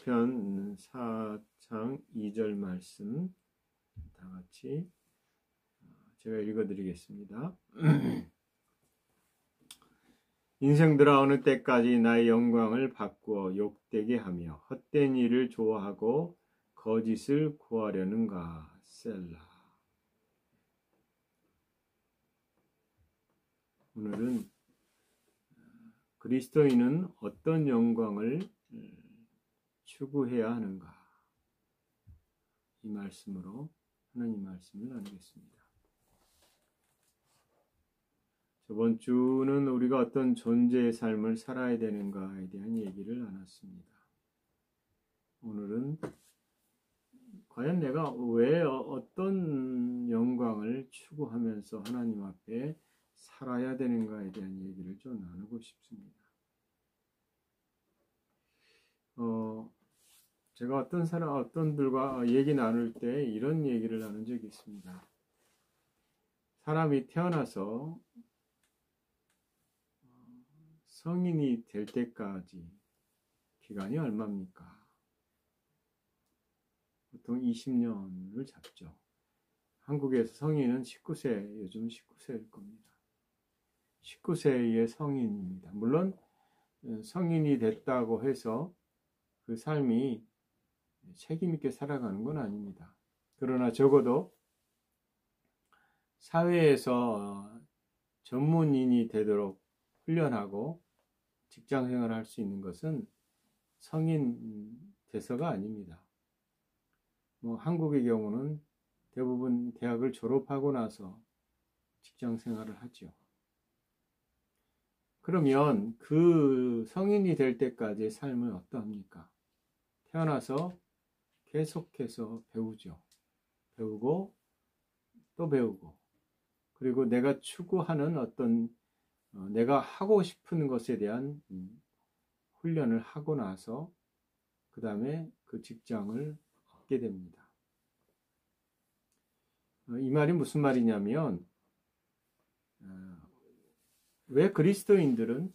시편 4장 2절 말씀 다 같이 제가 읽어드리겠습니다. 인생들아 어느 때까지 나의 영광을 바꾸어 욕되게 하며 헛된 일을 좋아하고 거짓을 구하려는가. 셀라. 오늘은 그리스도인은 어떤 영광을 추구해야 하는가, 이 말씀으로 하나님 말씀을 나누겠습니다. 저번 주는 우리가 어떤 존재의 삶을 살아야 되는가에 대한 얘기를 나눴습니다. 오늘은 과연 내가 왜 어떤 영광을 추구하면서 하나님 앞에 살아야 되는가에 대한 얘기를 좀 나누고 싶습니다. 제가 어떤 분들과 얘기 나눌 때 이런 얘기를 나눈 적이 있습니다. 사람이 태어나서 성인이 될 때까지 기간이 얼마입니까? 보통 20년을 잡죠. 한국에서 성인은 19세, 요즘 19세일 겁니다. 19세의 성인입니다. 물론 성인이 됐다고 해서 그 삶이 책임있게 살아가는 건 아닙니다. 그러나 적어도 사회에서 전문인이 되도록 훈련하고 직장생활을 할 수 있는 것은 성인 돼서가 아닙니다. 한국의 경우는 대부분 대학을 졸업하고 나서 직장생활을 하죠. 그러면 그 성인이 될 때까지의 삶은 어떠합니까? 태어나서 계속해서 배우죠. 배우고 또 배우고, 그리고 내가 추구하는 어떤 내가 하고 싶은 것에 대한 훈련을 하고 나서 그 다음에 그 직장을 얻게 됩니다. 이 말이 무슨 말이냐면, 왜 그리스도인들은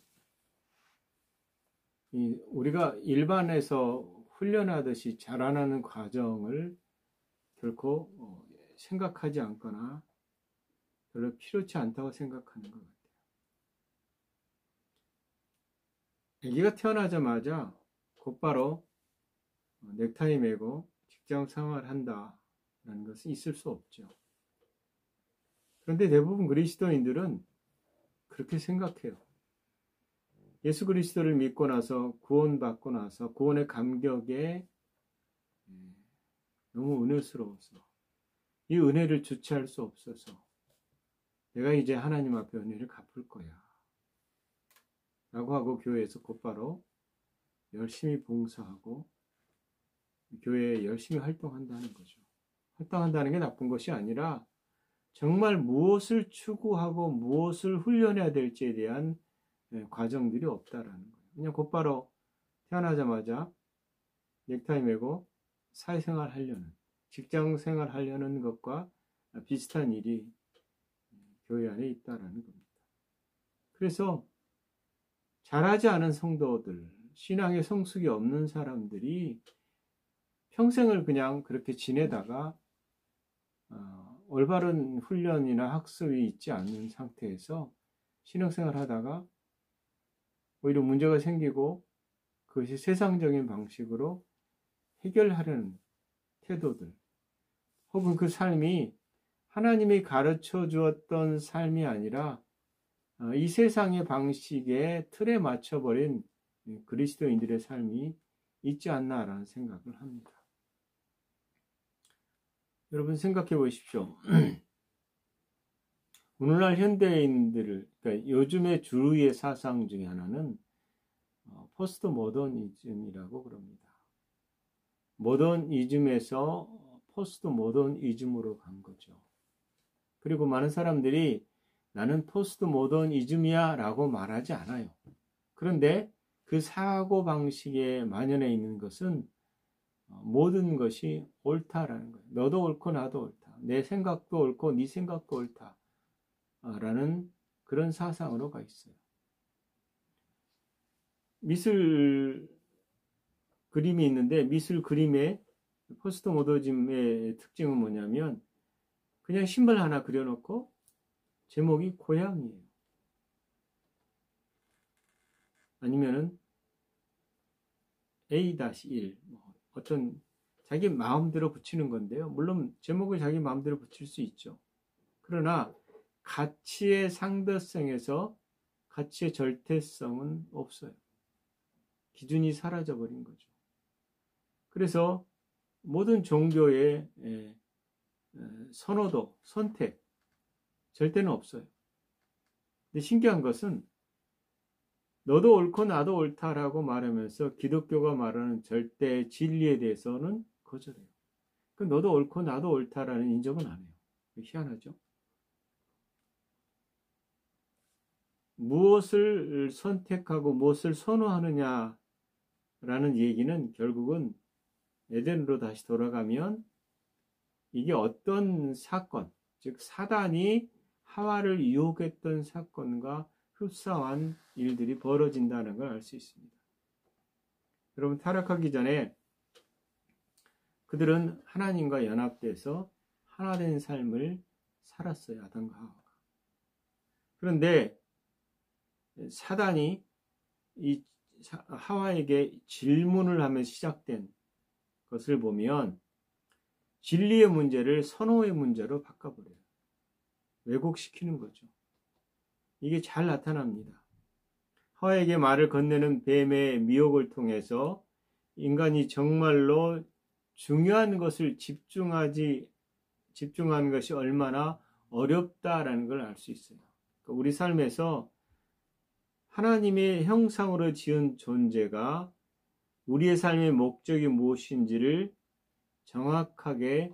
우리가 일반에서 훈련하듯이 자라나는 과정을 결코 생각하지 않거나 별로 필요치 않다고 생각하는 것 같아요. 아기가 태어나자마자 곧바로 넥타이 매고 직장 생활한다라는 것은 있을 수 없죠. 그런데 대부분 그리스도인들은 그렇게 생각해요. 예수 그리스도를 믿고 나서, 구원받고 나서 구원의 감격에 너무 은혜스러워서 이 은혜를 주체할 수 없어서 내가 이제 하나님 앞에 은혜를 갚을 거야 라고 하고 교회에서 곧바로 열심히 봉사하고 교회에 열심히 활동한다는 거죠. 활동한다는 게 나쁜 것이 아니라 정말 무엇을 추구하고 무엇을 훈련해야 될지에 대한 과정들이 없다라는 거예요. 그냥 곧바로 태어나자마자 넥타이 매고 사회생활 하려는, 직장생활 하려는 것과 비슷한 일이 교회 안에 있다라는 겁니다. 그래서 잘하지 않은 성도들, 신앙의 성숙이 없는 사람들이 평생을 그냥 그렇게 지내다가 올바른 훈련이나 학습이 있지 않는 상태에서 신앙생활 하다가 오히려 문제가 생기고 그것이 세상적인 방식으로 해결하려는 태도들, 혹은 그 삶이 하나님이 가르쳐 주었던 삶이 아니라 이 세상의 방식의 틀에 맞춰버린 그리스도인들의 삶이 있지 않나라는 생각을 합니다. 여러분 생각해 보십시오. 오늘날 현대인들을, 그러니까 요즘의 주류의 사상 중에 하나는 포스트 모더니즘이라고 그럽니다. 모더니즘에서 포스트 모더니즘으로 간 거죠. 그리고 많은 사람들이 나는 포스트 모더니즘이야 라고 말하지 않아요. 그런데 그 사고 방식에 만연해 있는 것은 모든 것이 옳다라는 거예요. 너도 옳고 나도 옳다. 내 생각도 옳고 네 생각도 옳다. 라는 그런 사상으로 가 있어요. 미술 그림이 있는데 미술 그림의 포스트 모더니즘의 특징은 뭐냐면 그냥 신발 하나 그려놓고 제목이 고양이에요. 아니면은 A-1 어떤 자기 마음대로 붙이는 건데요. 물론 제목을 자기 마음대로 붙일 수 있죠. 그러나 가치의 상대성에서 가치의 절대성은 없어요. 기준이 사라져버린 거죠. 그래서 모든 종교의 선호도, 선택, 절대는 없어요. 근데 신기한 것은 너도 옳고 나도 옳다라고 말하면서 기독교가 말하는 절대 진리에 대해서는 거절해요. 너도 옳고 나도 옳다라는 인정은 안 해요. 희한하죠? 무엇을 선택하고 무엇을 선호하느냐라는 얘기는 결국은 에덴으로 다시 돌아가면 이게 어떤 사건, 즉 사단이 하와를 유혹했던 사건과 흡사한 일들이 벌어진다는 걸 알 수 있습니다. 여러분, 타락하기 전에 그들은 하나님과 연합돼서 하나된 삶을 살았어요. 아담과 하와가. 그런데 사단이 이 하와에게 질문을 하며 시작된 것을 보면 진리의 문제를 선호의 문제로 바꿔버려요. 왜곡시키는 거죠. 이게 잘 나타납니다. 하와에게 말을 건네는 뱀의 미혹을 통해서 인간이 정말로 중요한 것을 집중하는 것이 얼마나 어렵다라는 걸 알 수 있어요. 우리 삶에서 하나님의 형상으로 지은 존재가 우리의 삶의 목적이 무엇인지를 정확하게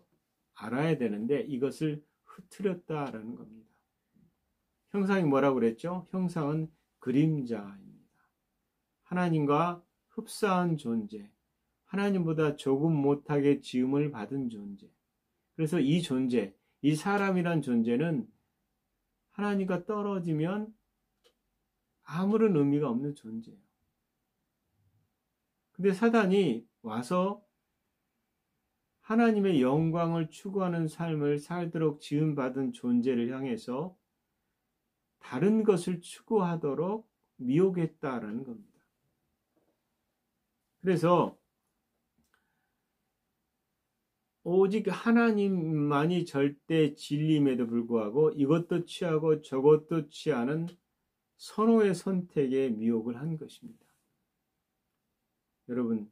알아야 되는데 이것을 흐트렸다라는 겁니다. 형상이 뭐라고 그랬죠? 형상은 그림자입니다. 하나님과 흡사한 존재, 하나님보다 조금 못하게 지음을 받은 존재. 그래서 이 존재, 이 사람이란 존재는 하나님과 떨어지면 아무런 의미가 없는 존재예요. 근데 사단이 와서 하나님의 영광을 추구하는 삶을 살도록 지음받은 존재를 향해서 다른 것을 추구하도록 미혹했다라는 겁니다. 그래서 오직 하나님만이 절대 진리임에도 불구하고 이것도 취하고 저것도 취하는 선호의 선택에 미혹을 한 것입니다. 여러분,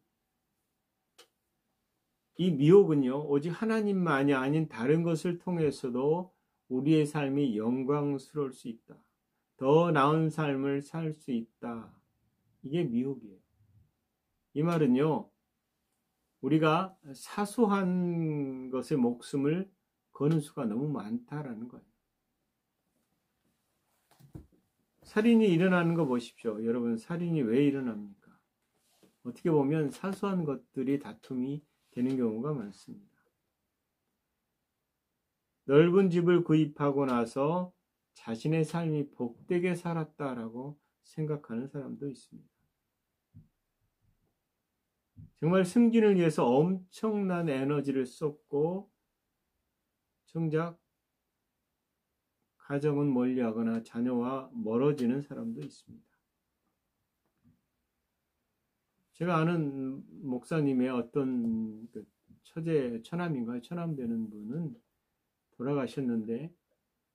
이 미혹은요, 오직 하나님만이 아닌 다른 것을 통해서도 우리의 삶이 영광스러울 수 있다. 더 나은 삶을 살 수 있다. 이게 미혹이에요. 이 말은요, 우리가 사소한 것에 목숨을 거는 수가 너무 많다라는 거예요. 살인이 일어나는 거 보십시오. 여러분, 살인이 왜 일어납니까? 어떻게 보면 사소한 것들이 다툼이 되는 경우가 많습니다. 넓은 집을 구입하고 나서 자신의 삶이 복되게 살았다라고 생각하는 사람도 있습니다. 정말 승진을 위해서 엄청난 에너지를 쏟고 정작 가정은 멀리하거나 자녀와 멀어지는 사람도 있습니다. 제가 아는 목사님의 어떤 처남인가요? 처남 되는 분은 돌아가셨는데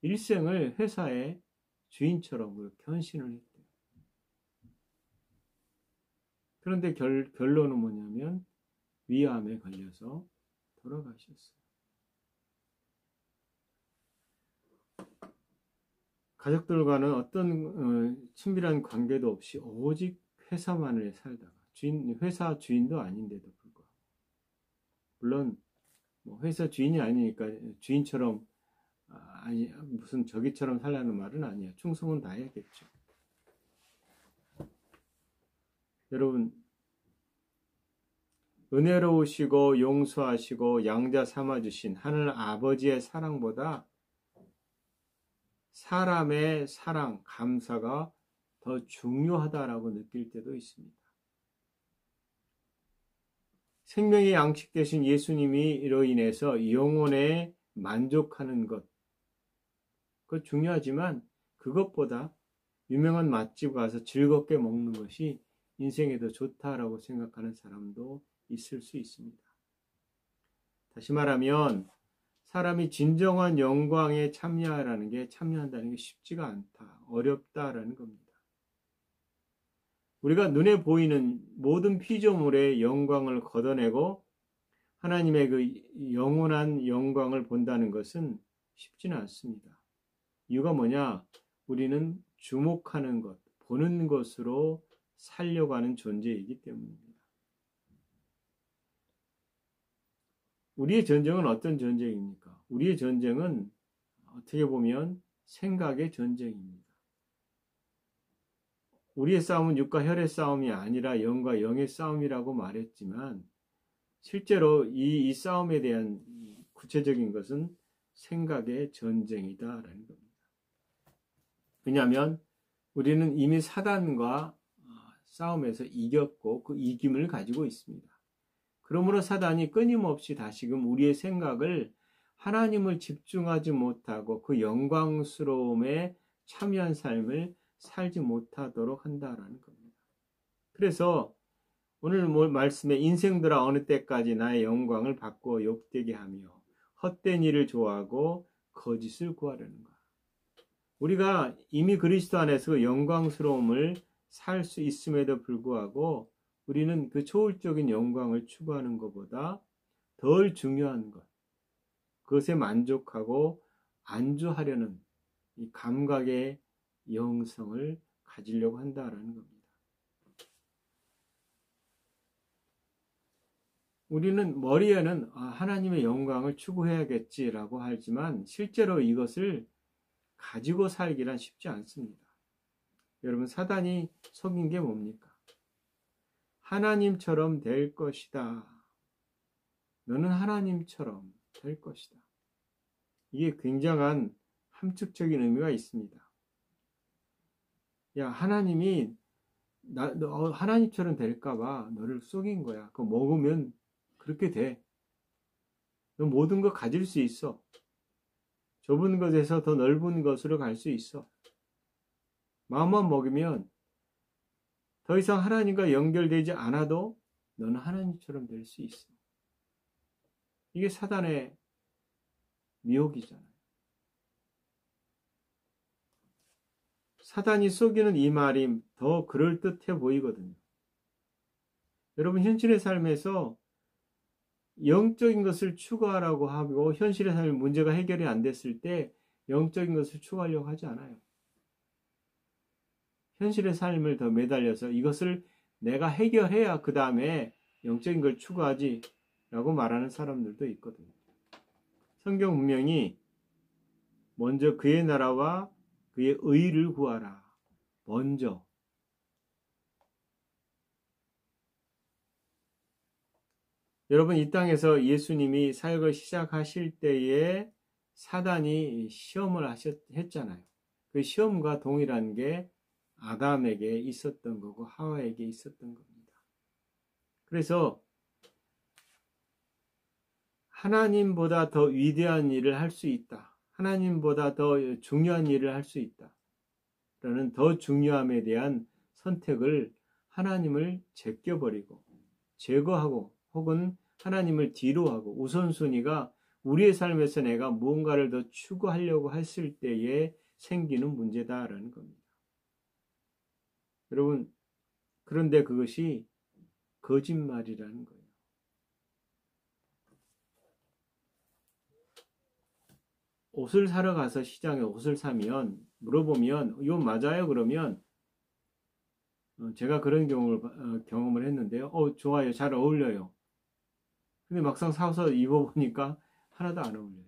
일생을 회사의 주인처럼 그렇게 헌신을 했대요. 그런데 결론은 뭐냐면 위암에 걸려서 돌아가셨어요. 가족들과는 어떤 친밀한 관계도 없이 오직 회사만을 살다가 회사 주인도 아닌데도 불구하고 물론 회사 주인이 아니니까 주인처럼 아니 무슨 저기처럼 살라는 말은 아니에요. 충성은 다해야겠죠. 여러분, 은혜로우시고 용서하시고 양자 삼아주신 하늘 아버지의 사랑보다 사람의 사랑, 감사가 더 중요하다라고 느낄 때도 있습니다. 생명의 양식 되신 예수님이 이로 인해서 영혼에 만족하는 것, 그거 중요하지만 그것보다 유명한 맛집 가서 즐겁게 먹는 것이 인생에 더 좋다라고 생각하는 사람도 있을 수 있습니다. 다시 말하면 사람이 진정한 영광에 참여한다는 게 쉽지가 않다, 어렵다라는 겁니다. 우리가 눈에 보이는 모든 피조물의 영광을 걷어내고 하나님의 그 영원한 영광을 본다는 것은 쉽지는 않습니다. 이유가 뭐냐? 우리는 주목하는 것, 보는 것으로 살려고 하는 존재이기 때문입니다. 우리의 전쟁은 어떤 전쟁입니까? 우리의 전쟁은 어떻게 보면 생각의 전쟁입니다. 우리의 싸움은 육과 혈의 싸움이 아니라 영과 영의 싸움이라고 말했지만 실제로 이 싸움에 대한 구체적인 것은 생각의 전쟁이다라는 겁니다. 왜냐하면 우리는 이미 사단과 싸움에서 이겼고 그 이김을 가지고 있습니다. 그러므로 사단이 끊임없이 다시금 우리의 생각을 하나님을 집중하지 못하고 그 영광스러움에 참여한 삶을 살지 못하도록 한다라는 겁니다. 그래서 오늘 말씀에 인생들아 어느 때까지 나의 영광을 받고 욕되게 하며 헛된 일을 좋아하고 거짓을 구하려는가. 우리가 이미 그리스도 안에서 그 영광스러움을 살 수 있음에도 불구하고 우리는 그 초월적인 영광을 추구하는 것보다 덜 중요한 것, 그것에 만족하고 안주하려는 이 감각의 영성을 가지려고 한다라는 겁니다. 우리는 머리에는 하나님의 영광을 추구해야겠지라고 하지만 실제로 이것을 가지고 살기란 쉽지 않습니다. 여러분, 사단이 속인 게 뭡니까? 하나님처럼 될 것이다. 너는 하나님처럼 될 것이다. 이게 굉장한 함축적인 의미가 있습니다. 야, 하나님이 너 하나님처럼 될까봐 너를 속인 거야. 그거 먹으면 그렇게 돼. 너 모든 거 가질 수 있어. 좁은 것에서 더 넓은 것으로 갈 수 있어. 마음만 먹으면 더 이상 하나님과 연결되지 않아도 너는 하나님처럼 될 수 있어. 이게 사단의 미혹이잖아요. 사단이 속이는 이 말이 더 그럴듯해 보이거든요. 여러분, 현실의 삶에서 영적인 것을 추구하라고 하고 현실의 삶의 문제가 해결이 안 됐을 때 영적인 것을 추구하려고 하지 않아요. 현실의 삶을 더 매달려서 이것을 내가 해결해야 그 다음에 영적인 걸 추구하지 라고 말하는 사람들도 있거든요. 성경 분명히 먼저 그의 나라와 그의 의를 구하라. 먼저. 여러분, 이 땅에서 예수님이 사역을 시작하실 때에 사단이 시험을 했잖아요. 그 시험과 동일한 게 아담에게 있었던 거고 하와에게 있었던 겁니다. 그래서 하나님보다 더 위대한 일을 할 수 있다. 하나님보다 더 중요한 일을 할 수 있다. 라는 더 중요함에 대한 선택을 하나님을 제껴버리고 제거하고 혹은 하나님을 뒤로하고 우선순위가 우리의 삶에서 내가 무언가를 더 추구하려고 했을 때에 생기는 문제다라는 겁니다. 여러분, 그런데 그것이 거짓말이라는 거예요. 옷을 사러 가서 시장에 옷을 사면 물어보면 이거 맞아요? 그러면 제가 그런 경험을 했는데요. 좋아요. 잘 어울려요. 근데 막상 사서 입어보니까 하나도 안 어울려요.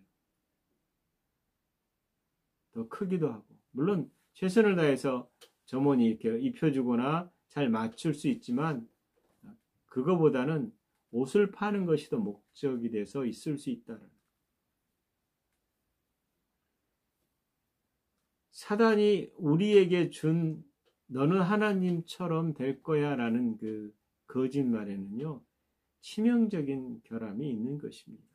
더 크기도 하고. 물론 최선을 다해서 점원이 이렇게 입혀주거나 잘 맞출 수 있지만 그거보다는 옷을 파는 것이 더 목적이 돼서 있을 수 있다는. 사단이 우리에게 준 너는 하나님처럼 될 거야 라는 그 거짓말에는요, 치명적인 결함이 있는 것입니다.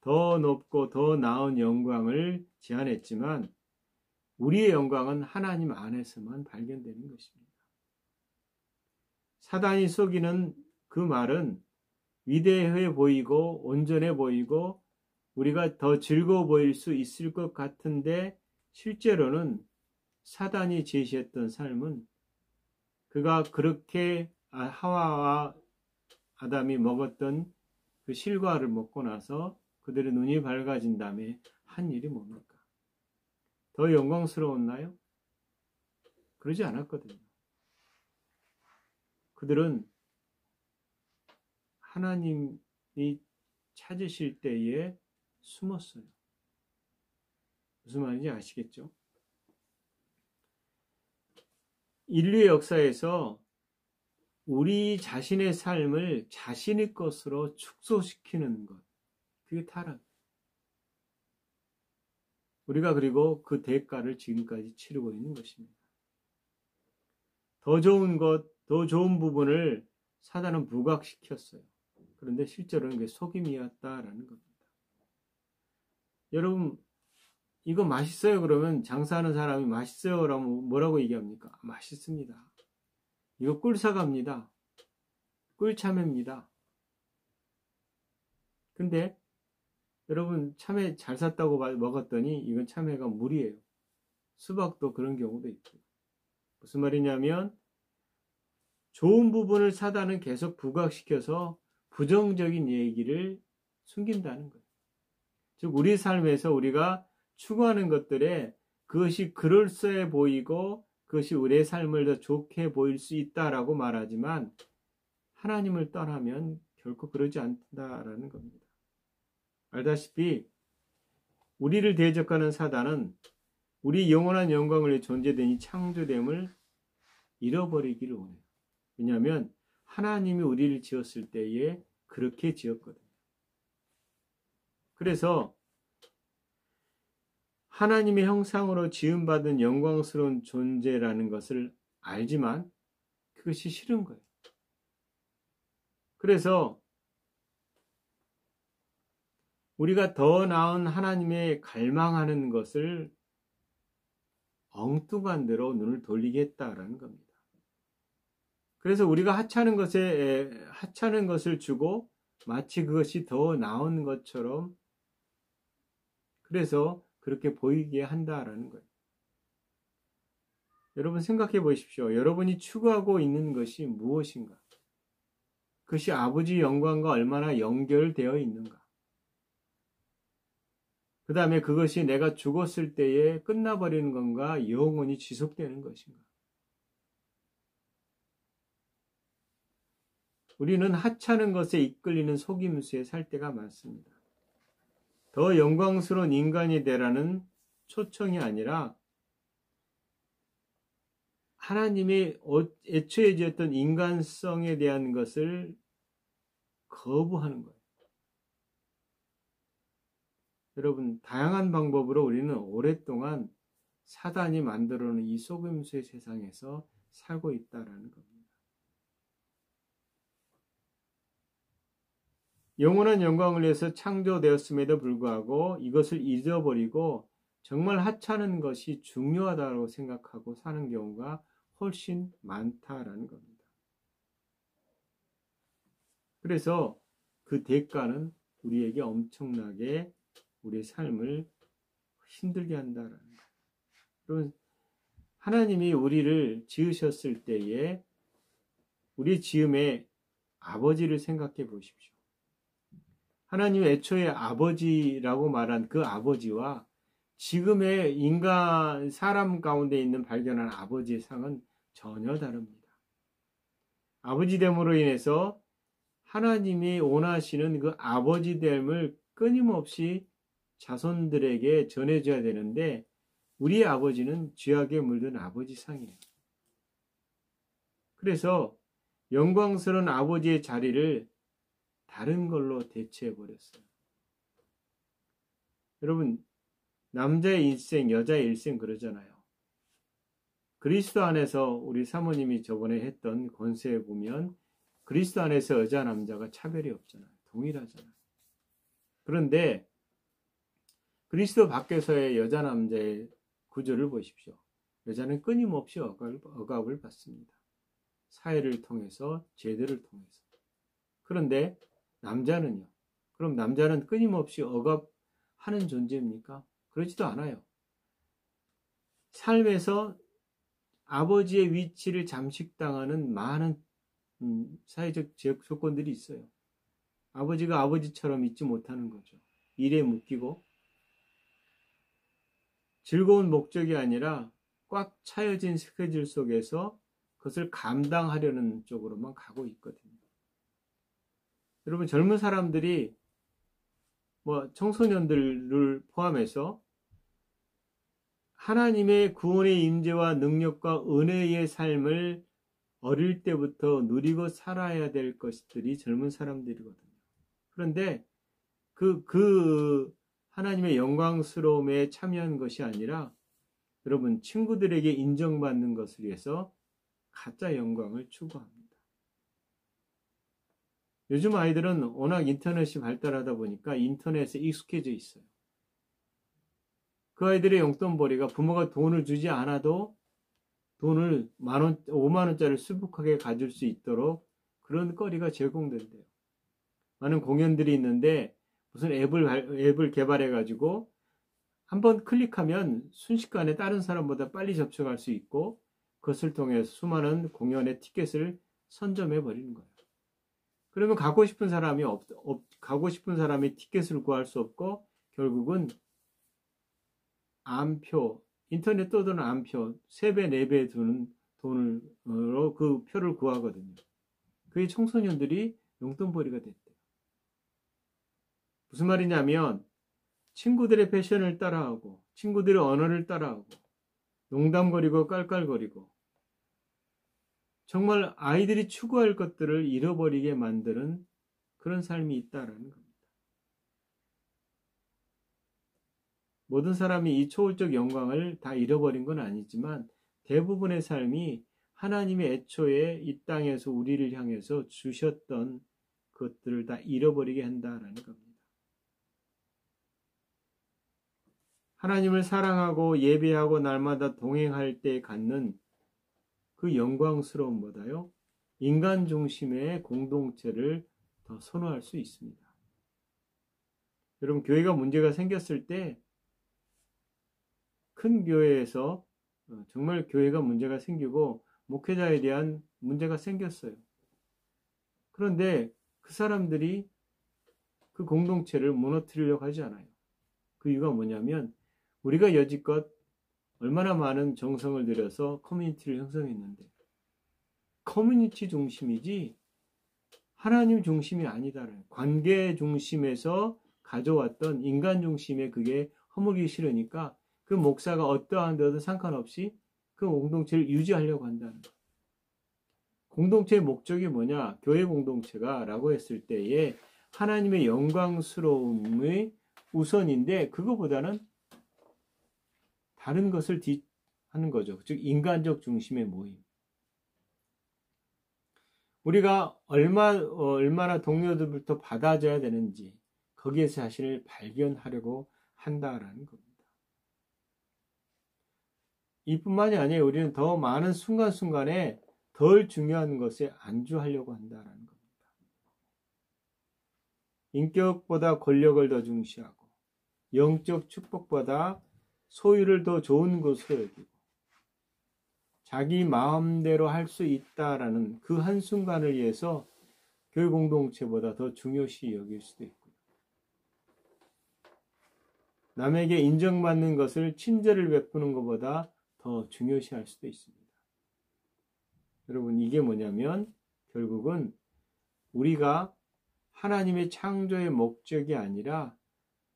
더 높고 더 나은 영광을 제안했지만 우리의 영광은 하나님 안에서만 발견되는 것입니다. 사단이 속이는 그 말은 위대해 보이고 온전해 보이고 우리가 더 즐거워 보일 수 있을 것 같은데 실제로는 사단이 제시했던 삶은 그가 그렇게 하와와 아담이 먹었던 그 실과를 먹고 나서 그들의 눈이 밝아진 다음에 한 일이 뭡니까? 더 영광스러웠나요? 그러지 않았거든요. 그들은 하나님이 찾으실 때에 숨었어요. 무슨 말인지 아시겠죠? 인류의 역사에서 우리 자신의 삶을 자신의 것으로 축소시키는 것, 그게 타락. 우리가 그리고 그 대가를 지금까지 치르고 있는 것입니다. 더 좋은 것, 더 좋은 부분을 사단은 부각시켰어요. 그런데 실제로는 그게 속임이었다라는 겁니다. 여러분, 이거 맛있어요? 그러면 장사하는 사람이 맛있어요? 그러면 뭐라고 얘기합니까? 맛있습니다. 이거 꿀사과입니다. 꿀참외입니다. 근데 여러분 참외 잘 샀다고 먹었더니 이건 참외가 물이에요. 수박도 그런 경우도 있고. 무슨 말이냐면 좋은 부분을 사단은 계속 부각시켜서 부정적인 얘기를 숨긴다는 거예요. 즉 우리 삶에서 우리가 추구하는 것들에 그것이 그럴싸해 보이고 그것이 우리의 삶을 더 좋게 보일 수 있다라고 말하지만 하나님을 떠나면 결코 그러지 않는다라는 겁니다. 알다시피 우리를 대적하는 사단은 우리 영원한 영광을 위해 존재된 이 창조됨을 잃어버리기를 원해요. 왜냐하면 하나님이 우리를 지었을 때에 그렇게 지었거든요. 그래서 하나님의 형상으로 지음받은 영광스러운 존재라는 것을 알지만 그것이 싫은 거예요. 그래서 우리가 더 나은 하나님의 갈망하는 것을 엉뚱한 대로 눈을 돌리겠다라는 겁니다. 그래서 우리가 하찮은 것을 주고 마치 그것이 더 나은 것처럼 그래서 그렇게 보이게 한다라는 거예요. 여러분 생각해 보십시오. 여러분이 추구하고 있는 것이 무엇인가? 그것이 아버지 영광과 얼마나 연결되어 있는가? 그 다음에 그것이 내가 죽었을 때에 끝나버리는 건가? 영원히 지속되는 것인가? 우리는 하찮은 것에 이끌리는 속임수에 살 때가 많습니다. 더 영광스러운 인간이 되라는 초청이 아니라 하나님이 애초에 지었던 인간성에 대한 것을 거부하는 거예요. 여러분, 다양한 방법으로 우리는 오랫동안 사단이 만들어 놓은 이 속임수의 세상에서 살고 있다는 겁니다. 영원한 영광을 위해서 창조되었음에도 불구하고 이것을 잊어버리고 정말 하찮은 것이 중요하다고 생각하고 사는 경우가 훨씬 많다라는 겁니다. 그래서 그 대가는 우리에게 엄청나게 우리의 삶을 힘들게 한다라는 거예요. 여러분, 하나님이 우리를 지으셨을 때에 우리 지음의 아버지를 생각해 보십시오. 하나님의 애초에 아버지라고 말한 그 아버지와 지금의 인간, 사람 가운데 있는 발견한 아버지의 상은 전혀 다릅니다. 아버지됨으로 인해서 하나님이 원하시는 그 아버지됨을 끊임없이 자손들에게 전해줘야 되는데 우리의 아버지는 죄악에 물든 아버지상이에요. 그래서 영광스러운 아버지의 자리를 다른 걸로 대체해버렸어요. 여러분, 남자의 일생, 여자의 일생 그러잖아요. 그리스도 안에서 우리 사모님이 저번에 했던 권세에 보면 그리스도 안에서 여자 남자가 차별이 없잖아요. 동일하잖아요. 그런데 그리스도 밖에서의 여자 남자의 구조를 보십시오. 여자는 끊임없이 억압을 받습니다. 사회를 통해서, 제도를 통해서. 그런데 남자는요. 그럼 남자는 끊임없이 억압하는 존재입니까? 그렇지도 않아요. 삶에서 아버지의 위치를 잠식당하는 많은 사회적 조건들이 있어요. 아버지가 아버지처럼 있지 못하는 거죠. 일에 묶이고 즐거운 목적이 아니라 꽉 차여진 스케줄 속에서 그것을 감당하려는 쪽으로만 가고 있거든요. 여러분, 젊은 사람들이 청소년들을 포함해서 하나님의 구원의 임재와 능력과 은혜의 삶을 어릴 때부터 누리고 살아야 될 것들이 젊은 사람들이거든요. 그런데 그 하나님의 영광스러움에 참여한 것이 아니라 여러분, 친구들에게 인정받는 것을 위해서 가짜 영광을 추구합니다. 요즘 아이들은 워낙 인터넷이 발달하다 보니까 인터넷에 익숙해져 있어요. 그 아이들의 용돈벌이가 부모가 돈을 주지 않아도 돈을 5만원짜리를 수북하게 가질 수 있도록 그런 거리가 제공된대요. 많은 공연들이 있는데 무슨 앱을 개발해가지고 한번 클릭하면 순식간에 다른 사람보다 빨리 접촉할 수 있고 그것을 통해서 수많은 공연의 티켓을 선점해버리는 거예요. 그러면 가고 싶은 사람이 티켓을 구할 수 없고 결국은 암표, 인터넷 떠드는 암표 3배, 4배 드는 돈으로 그 표를 구하거든요. 그게 청소년들이 용돈벌이가 됐대요. 무슨 말이냐면 친구들의 패션을 따라하고 친구들의 언어를 따라하고 농담거리고 깔깔거리고 정말 아이들이 추구할 것들을 잃어버리게 만드는 그런 삶이 있다라는 겁니다. 모든 사람이 이 초월적 영광을 다 잃어버린 건 아니지만 대부분의 삶이 하나님의 애초에 이 땅에서 우리를 향해서 주셨던 것들을 다 잃어버리게 한다라는 겁니다. 하나님을 사랑하고 예배하고 날마다 동행할 때 갖는 그 영광스러움보다요, 인간 중심의 공동체를 더 선호할 수 있습니다. 여러분, 교회가 문제가 생겼을 때 큰 교회에서 정말 교회가 문제가 생기고 목회자에 대한 문제가 생겼어요. 그런데 그 사람들이 그 공동체를 무너뜨리려고 하지 않아요. 그 이유가 뭐냐면 우리가 여지껏 얼마나 많은 정성을 들여서 커뮤니티를 형성했는데 커뮤니티 중심이지 하나님 중심이 아니다라는, 관계 중심에서 가져왔던 인간 중심의 그게 허물기 싫으니까 그 목사가 어떠한 데도 상관없이 그 공동체를 유지하려고 한다는 거예요. 공동체의 목적이 뭐냐? 교회 공동체가 라고 했을 때에 하나님의 영광스러움의 우선인데 그거보다는 다른 것을 하는 거죠. 즉 인간적 중심의 모임. 우리가 얼마나 동료들부터 받아줘야 되는지 거기에서 자신을 발견하려고 한다라는 겁니다. 이뿐만이 아니에요. 우리는 더 많은 순간순간에 덜 중요한 것에 안주하려고 한다라는 겁니다. 인격보다 권력을 더 중시하고 영적 축복보다 소유를 더 좋은 것으로 여기고 자기 마음대로 할 수 있다라는 그 한순간을 위해서 교회 공동체보다 더 중요시 여길 수도 있고요. 남에게 인정받는 것을 친절을 베푸는 것보다 더 중요시할 수도 있습니다. 여러분, 이게 뭐냐면 결국은 우리가 하나님의 창조의 목적이 아니라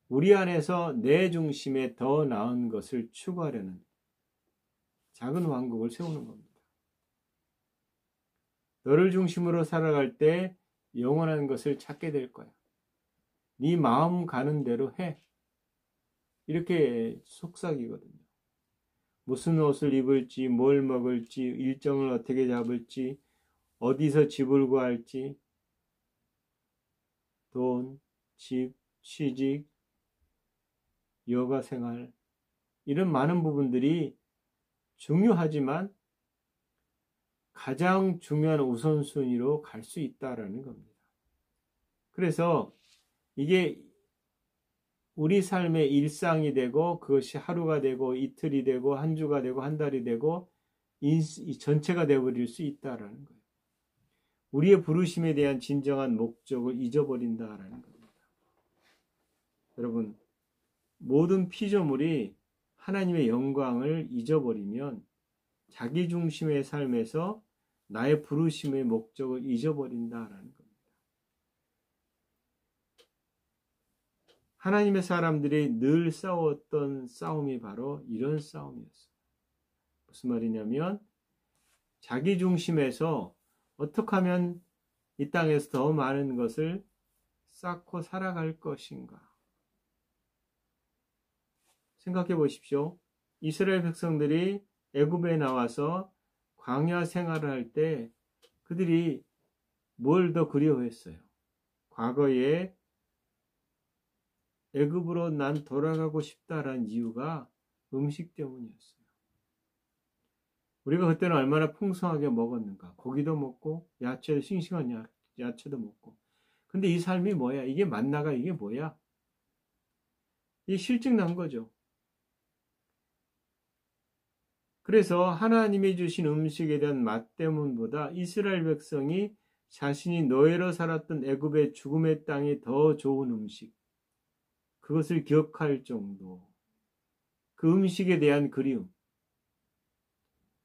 우리 안에서 내 중심에 더 나은 것을 추구하려는 작은 왕국을 세우는 겁니다. 너를 중심으로 살아갈 때 영원한 것을 찾게 될 거야. 네 마음 가는 대로 해. 이렇게 속삭이거든요. 무슨 옷을 입을지, 뭘 먹을지, 일정을 어떻게 잡을지, 어디서 집을 구할지, 돈, 집, 취직, 여가 생활, 이런 많은 부분들이 중요하지만 가장 중요한 우선순위로 갈 수 있다라는 겁니다. 그래서 이게 우리 삶의 일상이 되고 그것이 하루가 되고 이틀이 되고 한 주가 되고 한 달이 되고 전체가 되어버릴 수 있다라는 거예요. 우리의 부르심에 대한 진정한 목적을 잊어버린다라는 겁니다. 여러분, 모든 피조물이 하나님의 영광을 잊어버리면 자기 중심의 삶에서 나의 부르심의 목적을 잊어버린다라는 겁니다. 하나님의 사람들이 늘 싸웠던 싸움이 바로 이런 싸움이었어요. 무슨 말이냐면 자기 중심에서 어떻게 하면 이 땅에서 더 많은 것을 쌓고 살아갈 것인가. 생각해 보십시오. 이스라엘 백성들이 애굽에 나와서 광야 생활을 할 때 그들이 뭘 더 그리워했어요? 과거에 애굽으로 난 돌아가고 싶다라는 이유가 음식 때문이었어요. 우리가 그때는 얼마나 풍성하게 먹었는가. 고기도 먹고 야채, 싱싱한 야채도 먹고. 근데 이 삶이 뭐야? 이게 만나가 이게 뭐야? 이게 실증난 거죠. 그래서 하나님이 주신 음식에 대한 맛 때문보다 이스라엘 백성이 자신이 노예로 살았던 애굽의 죽음의 땅이 더 좋은 음식, 그것을 기억할 정도, 그 음식에 대한 그리움,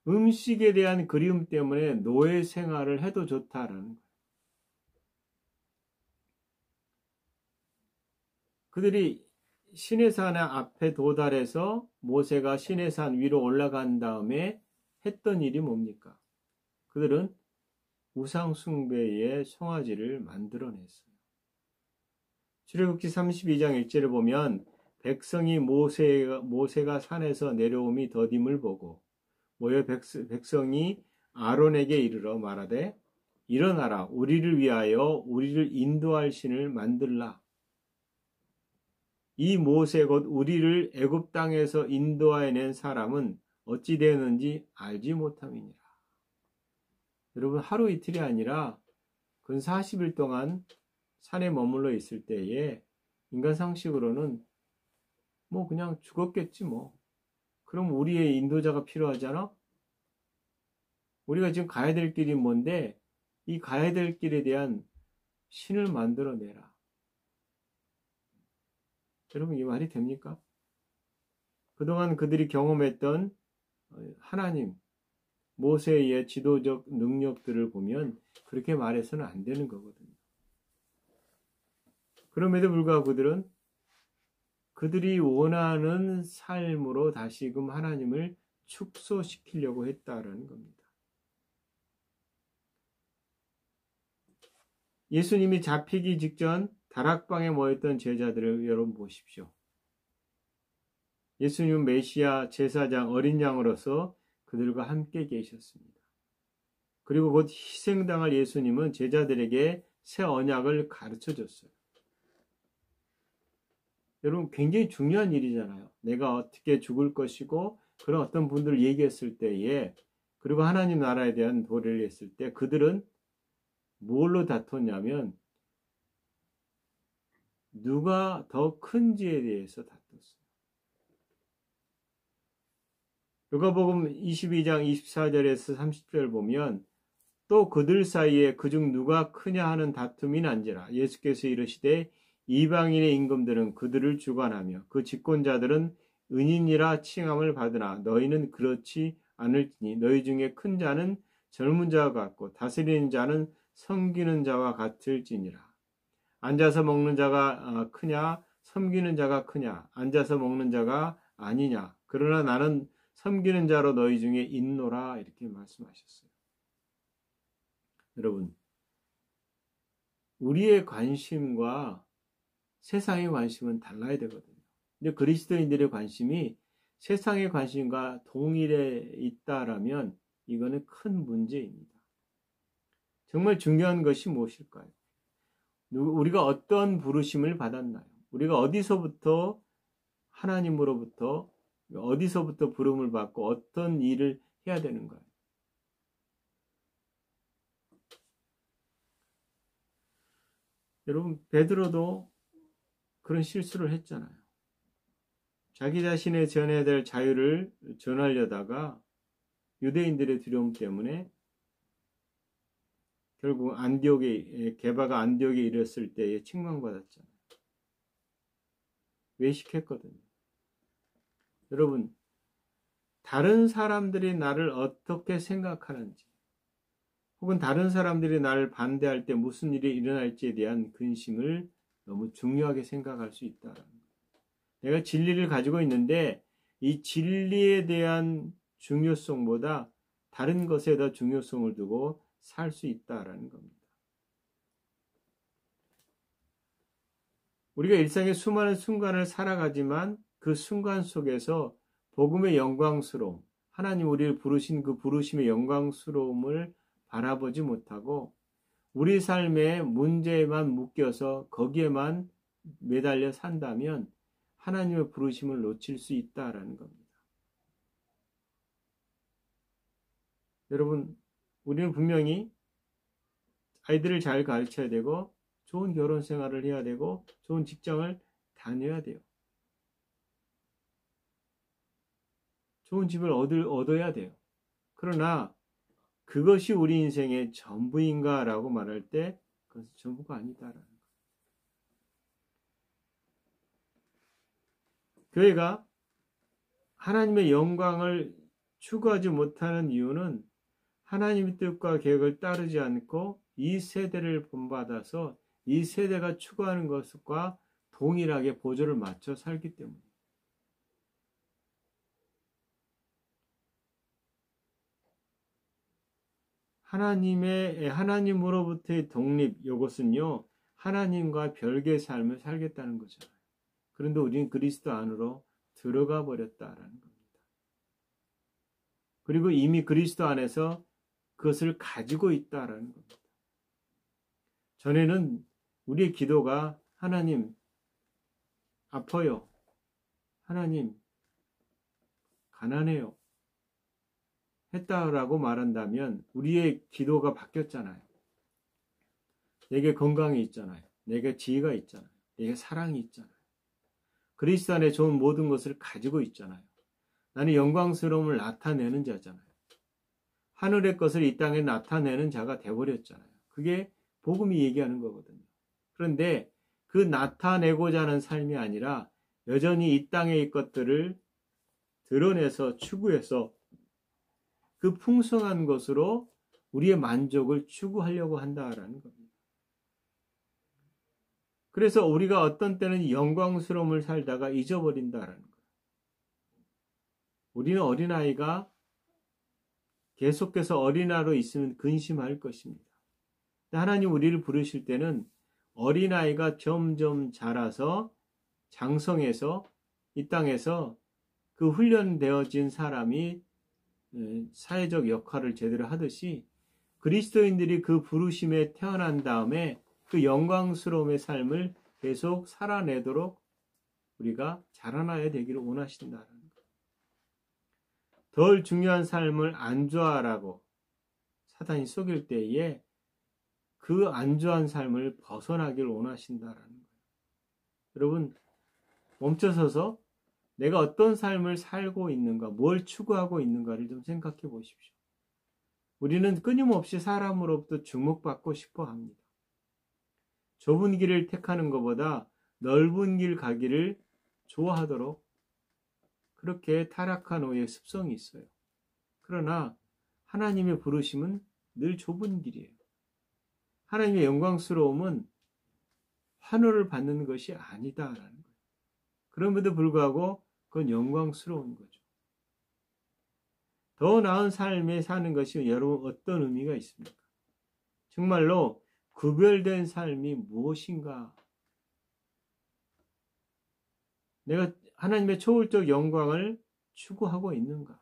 음식에 대한 그리움 때문에 노예 생활을 해도 좋다라는 거예요. 그들이 시내산 앞에 도달해서 모세가 시내산 위로 올라간 다음에 했던 일이 뭡니까? 그들은 우상 숭배의 송아지를 만들어냈어요. 출애굽기 32장 1절을 보면 백성이 모세가 산에서 내려옴이 더딤을 보고 모여 백성이 아론에게 이르러 말하되 일어나라 우리를 위하여 우리를 인도할 신을 만들라. 이 모세 곧 우리를 애굽 땅에서 인도하여낸 사람은 어찌 되었는지 알지 못함이니라. 여러분, 하루 이틀이 아니라 근 40일 동안 산에 머물러 있을 때에 인간 상식으로는 뭐 그냥 죽었겠지 뭐. 그럼 우리의 인도자가 필요하잖아? 우리가 지금 가야 될 길이 뭔데 이 가야 될 길에 대한 신을 만들어내라. 여러분, 이 말이 됩니까? 그동안 그들이 경험했던 하나님, 모세의 지도적 능력들을 보면 그렇게 말해서는 안 되는 거거든요. 그럼에도 불구하고 그들은 그들이 원하는 삶으로 다시금 하나님을 축소시키려고 했다라는 겁니다. 예수님이 잡히기 직전 다락방에 모였던 제자들을 여러분 보십시오. 예수님은 메시아 제사장 어린 양으로서 그들과 함께 계셨습니다. 그리고 곧 희생당할 예수님은 제자들에게 새 언약을 가르쳐 줬어요. 여러분, 굉장히 중요한 일이잖아요. 내가 어떻게 죽을 것이고 그런 어떤 분들을 얘기했을 때에 그리고 하나님 나라에 대한 도래를 했을 때 그들은 뭘로 다퉜냐면 누가 더 큰지에 대해서 다퉜어요. 누가복음 22장 24절에서 30절 보면 또 그들 사이에 그중 누가 크냐 하는 다툼이 난지라. 예수께서 이르시되 이방인의 임금들은 그들을 주관하며 그 집권자들은 은인이라 칭함을 받으나 너희는 그렇지 않을지니 너희 중에 큰 자는 젊은 자와 같고 다스리는 자는 섬기는 자와 같을지니라. 앉아서 먹는 자가 크냐 섬기는 자가 크냐 앉아서 먹는 자가 아니냐 그러나 나는 섬기는 자로 너희 중에 있노라. 이렇게 말씀하셨어요. 여러분, 우리의 관심과 세상의 관심은 달라야 되거든요. 근데 그리스도인들의 관심이 세상의 관심과 동일해 있다라면 이거는 큰 문제입니다. 정말 중요한 것이 무엇일까요? 우리가 어떤 부르심을 받았나요? 우리가 어디서부터 하나님으로부터 어디서부터 부름을 받고 어떤 일을 해야 되는가요? 여러분, 베드로도 그런 실수를 했잖아요. 자기 자신의 전해야 될 자유를 전하려다가 유대인들의 두려움 때문에 결국 게바가 안디옥에 이르렀을 때에 책망받았잖아요. 외식했거든요. 여러분, 다른 사람들이 나를 어떻게 생각하는지, 혹은 다른 사람들이 나를 반대할 때 무슨 일이 일어날지에 대한 근심을 너무 중요하게 생각할 수 있다라는 거예요. 내가 진리를 가지고 있는데 이 진리에 대한 중요성보다 다른 것에다 중요성을 두고 살 수 있다라는 겁니다. 우리가 일상의 수많은 순간을 살아가지만 그 순간 속에서 복음의 영광스러움, 하나님 우리를 부르신 그 부르심의 영광스러움을 바라보지 못하고 우리 삶의 문제에만 묶여서 거기에만 매달려 산다면 하나님의 부르심을 놓칠 수 있다라는 겁니다. 여러분, 우리는 분명히 아이들을 잘 가르쳐야 되고 좋은 결혼 생활을 해야 되고 좋은 직장을 다녀야 돼요. 좋은 집을 얻어야 돼요. 그러나 그것이 우리 인생의 전부인가라고 말할 때 그것은 전부가 아니다라는 거예요. 교회가 하나님의 영광을 추구하지 못하는 이유는 하나님의 뜻과 계획을 따르지 않고 이 세대를 본받아서 이 세대가 추구하는 것과 동일하게 보조를 맞춰 살기 때문이에요. 하나님으로부터의 독립, 이것은요, 하나님과 별개의 삶을 살겠다는 거잖아요. 그런데 우리는 그리스도 안으로 들어가 버렸다라는 겁니다. 그리고 이미 그리스도 안에서 그것을 가지고 있다라는 겁니다. 전에는 우리의 기도가 하나님 아파요. 하나님 가난해요. 했다라고 말한다면 우리의 기도가 바뀌었잖아요. 내게 건강이 있잖아요. 내게 지혜가 있잖아요. 내게 사랑이 있잖아요. 그리스도 안에 좋은 모든 것을 가지고 있잖아요. 나는 영광스러움을 나타내는 자잖아요. 하늘의 것을 이 땅에 나타내는 자가 되어버렸잖아요. 그게 복음이 얘기하는 거거든요. 그런데 그 나타내고자 하는 삶이 아니라 여전히 이 땅의 것들을 드러내서 추구해서 그 풍성한 것으로 우리의 만족을 추구하려고 한다라는 겁니다. 그래서 우리가 어떤 때는 영광스러움을 살다가 잊어버린다라는 거예요. 우리는 어린아이가 계속해서 어린아이로 있으면 근심할 것입니다. 하나님 우리를 부르실 때는 어린아이가 점점 자라서 장성해서 이 땅에서 그 훈련되어진 사람이 사회적 역할을 제대로 하듯이 그리스도인들이 그 부르심에 태어난 다음에 그 영광스러움의 삶을 계속 살아내도록 우리가 자라나야 되기를 원하신다는 거예요. 덜 중요한 삶을 안주하라고 사탄이 속일 때에 그 안주한 삶을 벗어나기를 원하신다는 거예요. 여러분, 멈춰서서 내가 어떤 삶을 살고 있는가, 뭘 추구하고 있는가를 좀 생각해 보십시오. 우리는 끊임없이 사람으로부터 주목받고 싶어 합니다. 좁은 길을 택하는 것보다 넓은 길 가기를 좋아하도록 그렇게 타락한 우리의 습성이 있어요. 그러나 하나님의 부르심은 늘 좁은 길이에요. 하나님의 영광스러움은 환호를 받는 것이 아니다라는 거예요. 그럼에도 불구하고 그건 영광스러운 거죠. 더 나은 삶에 사는 것이 여러분 어떤 의미가 있습니까? 정말로 구별된 삶이 무엇인가? 내가 하나님의 초월적 영광을 추구하고 있는가?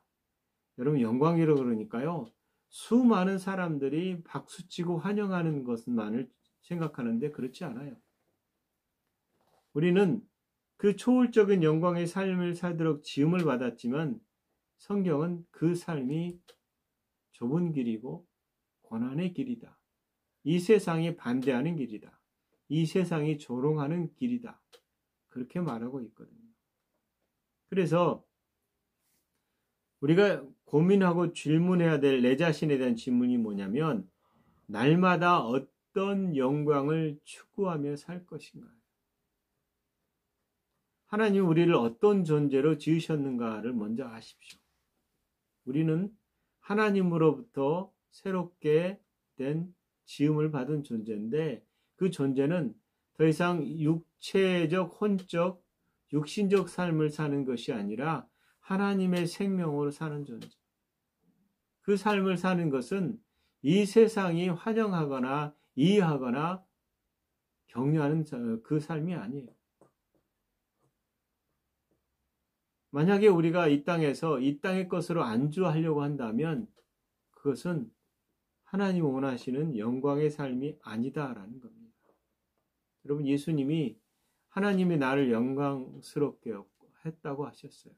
여러분 영광이라고 그러니까요. 수많은 사람들이 박수치고 환영하는 것만을 생각하는데 그렇지 않아요. 우리는 그 초월적인 영광의 삶을 살도록 지음을 받았지만 성경은 그 삶이 좁은 길이고 고난의 길이다. 이 세상이 반대하는 길이다. 이 세상이 조롱하는 길이다. 그렇게 말하고 있거든요. 그래서 우리가 고민하고 질문해야 될 내 자신에 대한 질문이 뭐냐면 날마다 어떤 영광을 추구하며 살 것인가? 하나님 우리를 어떤 존재로 지으셨는가를 먼저 아십시오. 우리는 하나님으로부터 새롭게 된 지음을 받은 존재인데 그 존재는 더 이상 육체적, 혼적, 육신적 삶을 사는 것이 아니라 하나님의 생명으로 사는 존재. 그 삶을 사는 것은 이 세상이 환영하거나 이해하거나 격려하는 그 삶이 아니에요. 만약에 우리가 이 땅에서 이 땅의 것으로 안주하려고 한다면 그것은 하나님 원하시는 영광의 삶이 아니다라는 겁니다. 여러분, 예수님이 하나님의 나를 영광스럽게 했다고 하셨어요.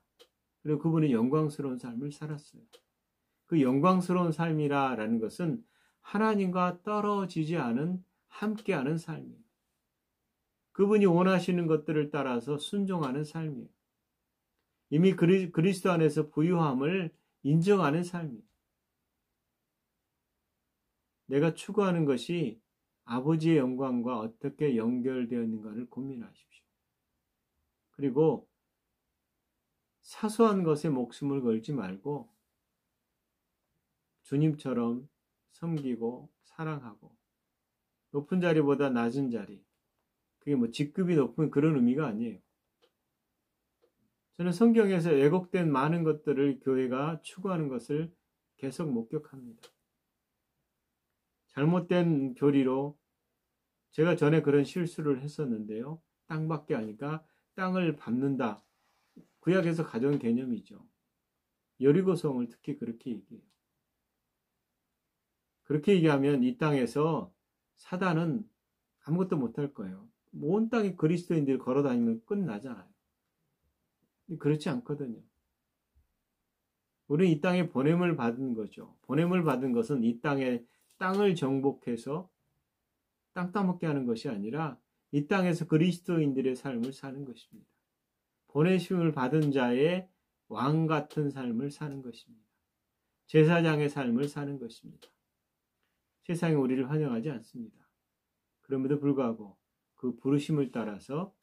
그리고 그분은 영광스러운 삶을 살았어요. 그 영광스러운 삶이라는 것은 하나님과 떨어지지 않은 함께하는 삶이에요. 그분이 원하시는 것들을 따라서 순종하는 삶이에요. 이미 그리스도 안에서 부유함을 인정하는 삶이에요. 내가 추구하는 것이 아버지의 영광과 어떻게 연결되어 있는가를 고민하십시오. 그리고 사소한 것에 목숨을 걸지 말고 주님처럼 섬기고 사랑하고 높은 자리보다 낮은 자리, 그게 뭐 직급이 높은 그런 의미가 아니에요. 저는 성경에서 왜곡된 많은 것들을 교회가 추구하는 것을 계속 목격합니다. 잘못된 교리로 제가 전에 그런 실수를 했었는데요. 땅밖에 하니까 땅을 밟는다. 구약에서 가져온 개념이죠. 여리고성을 특히 그렇게 얘기해요. 그렇게 얘기하면 이 땅에서 사단은 아무것도 못할 거예요. 온 땅에 그리스도인들이 걸어다니면 끝나잖아요. 그렇지 않거든요. 우리는 이 땅에 보냄을 받은 거죠. 보냄을 받은 것은 이 땅에 땅을 정복해서 땅 따먹게 하는 것이 아니라 이 땅에서 그리스도인들의 삶을 사는 것입니다. 보내심을 받은 자의 왕 같은 삶을 사는 것입니다. 제사장의 삶을 사는 것입니다. 세상이 우리를 환영하지 않습니다. 그럼에도 불구하고 그 부르심을 따라서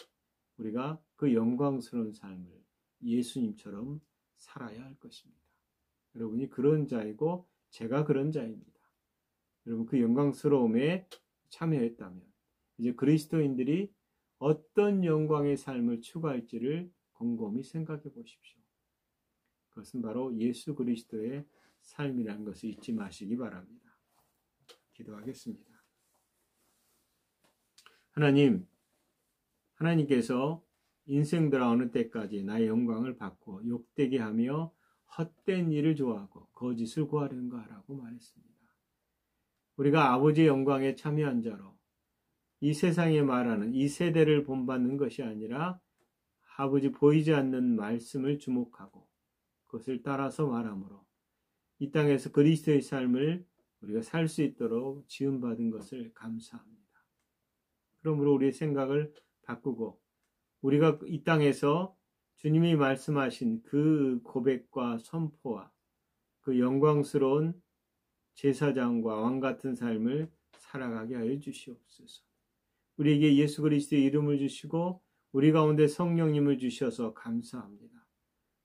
우리가 그 영광스러운 삶을 예수님처럼 살아야 할 것입니다. 여러분이 그런 자이고 제가 그런 자입니다. 여러분 그 영광스러움에 참여했다면 이제 그리스도인들이 어떤 영광의 삶을 추구할지를 곰곰이 생각해 보십시오. 그것은 바로 예수 그리스도의 삶이라는 것을 잊지 마시기 바랍니다. 기도하겠습니다. 하나님께서 인생 돌아오는 때까지 나의 영광을 받고 욕되게 하며 헛된 일을 좋아하고 거짓을 구하려는가 하라고 말했습니다. 우리가 아버지의 영광에 참여한 자로 이 세상에 말하는 이 세대를 본받는 것이 아니라 아버지 보이지 않는 말씀을 주목하고 그것을 따라서 말하므로 이 땅에서 그리스도의 삶을 우리가 살 수 있도록 지음받은 것을 감사합니다. 그러므로 우리의 생각을 바꾸고 우리가 이 땅에서 주님이 말씀하신 그 고백과 선포와 그 영광스러운 제사장과 왕 같은 삶을 살아가게 하여 주시옵소서. 우리에게 예수 그리스도의 이름을 주시고 우리 가운데 성령님을 주셔서 감사합니다.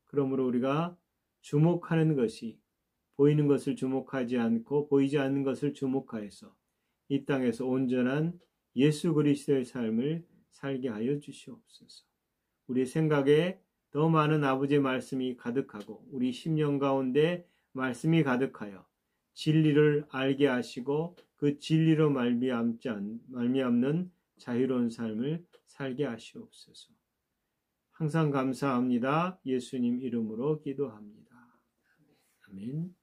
그러므로 우리가 주목하는 것이 보이는 것을 주목하지 않고 보이지 않는 것을 주목하여서 이 땅에서 온전한 예수 그리스도의 삶을 살게 하여 주시옵소서. 우리 생각에 더 많은 아버지의 말씀이 가득하고 우리 심령 가운데 말씀이 가득하여 진리를 알게 하시고 그 진리로 말미암는 자유로운 삶을 살게 하시옵소서. 항상 감사합니다. 예수님 이름으로 기도합니다. 아멘.